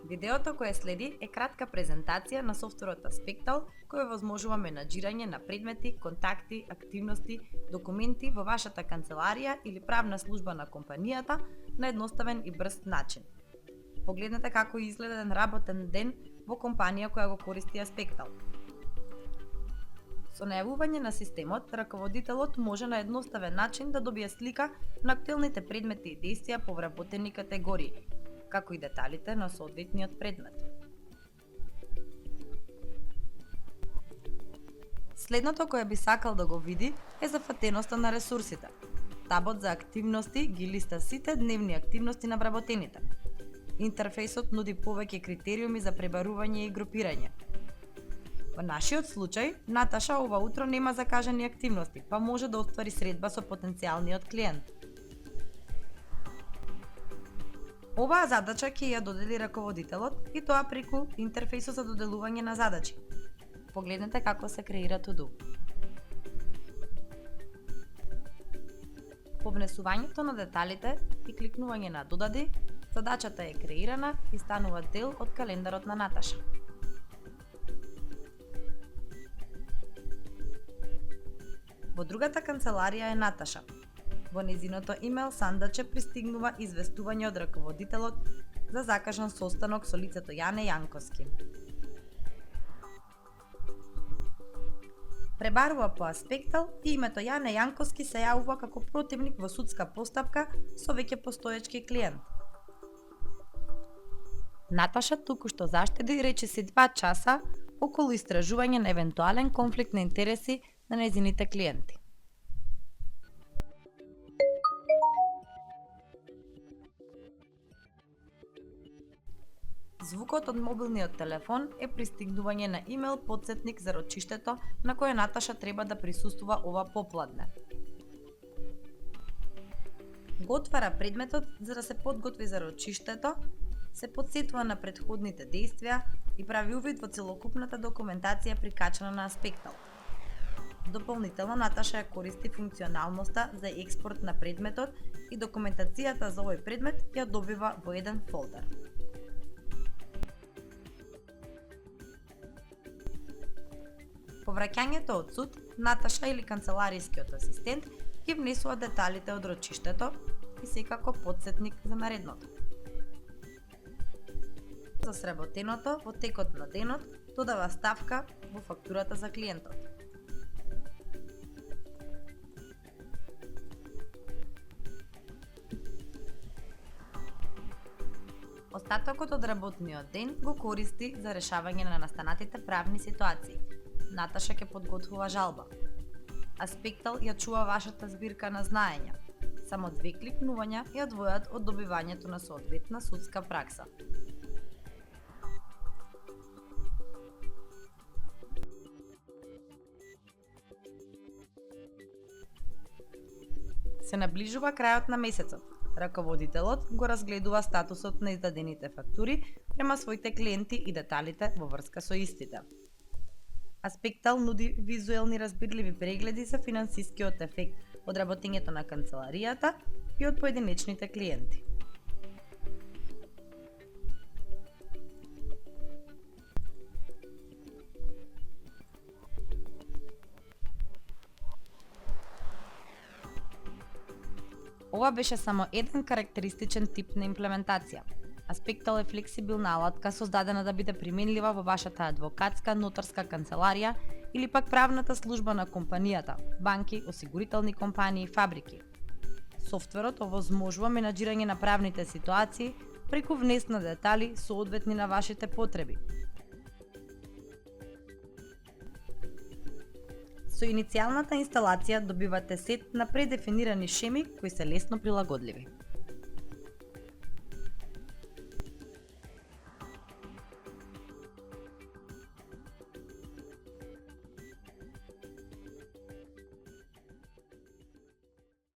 Видеото кое следи е кратка презентација на софтверот Aspectal, кој возможува менаџирање на предмети, контакти, активности, документи во вашата канцеларија или правна служба на компанијата на едноставен и брз начин. Погледнете како изгледа еден работен ден во компанија која го користи Aspectal. Со најавување на системот, раководителот може на едноставен начин да добие слика на актуелните предмети и дејствија по вработени категории, како и деталите на соодветниот предмет. Следното кое би сакал да го види е зафатеноста на ресурсите. Табот за активности ги листа сите дневни активности на вработените. Интерфејсот нуди повеќе критериуми за пребарување и групирање. Во нашиот случај, Наташа ова утро нема закажани активности, па може да оствари средба со потенцијалниот клиент. Оваа задача ќе ја додели раководителот и тоа преку интерфејсот за доделување на задачи. Погледнете како се креира To-do. По внесувањето на деталите и кликнување на Додади, задачата е креирана и станува дел од календарот на Наташа. Во другата канцеларија е Наташа. Во нејзиното имејл сандаче пристигнува известување од раководителот за закажан состанок со лицето Јане Јанковски. Пребарува по Aspectal и името Јане Јанковски се јавува како противник во судска постапка со веќе постоечки клиент. Наташа токушто заштеди речиси 2 часа околу истражување на евентуален конфликт на интереси на нејзините клиенти. Звукот од мобилниот телефон е пристигнување на имејл потсетник за рочиштето на кое Наташа треба да присуствува ова попладне. Го отвара предметот за да се подготви за рочиштето, се потсетува на претходните дејствија и прави увид во целокупната документација прикачена на Aspectal. Дополнително, Наташа ја користи функционалноста за експорт на предметот и документацијата за овој предмет ја добива во еден фолдер. По враќањето од суд, Наташа или канцеларискиот асистент ги внесува деталите од рочиштето и секако потсетник за наредното. За сработеното во текот на денот додава ставка во фактурата за клиентот. Остатокот од работниот ден го користи за решавање на настанатите правни ситуации. Наташа ќе подготвува жалба. Aspectal ја чува вашата збирка на знаења. Само 2 кликнувања ја одвојат од добивањето на соодветна судска пракса. Се наближува крајот на месецот. Раководителот го разгледува статусот на издадените фактури према своите клиенти и деталите во врска со истите. Aspectal нуди визуелни разбирливи прегледи за финансискиот ефект од работењето на канцеларијата и од поединечните клиенти. Ова беше само еден карактеристичен тип на имплементација. Aspectal е флексибилна алатка создадена да биде применлива во вашата адвокатска, нотарска канцеларија или пак правната служба на компанијата, банки, осигурителни компании, фабрики. Софтверот овозможува менаџирање на правните ситуации преку внес на детали соодветни на вашите потреби. Со иницијалната инсталација добивате сет на предефинирани шеми кои се лесно прилагодливи.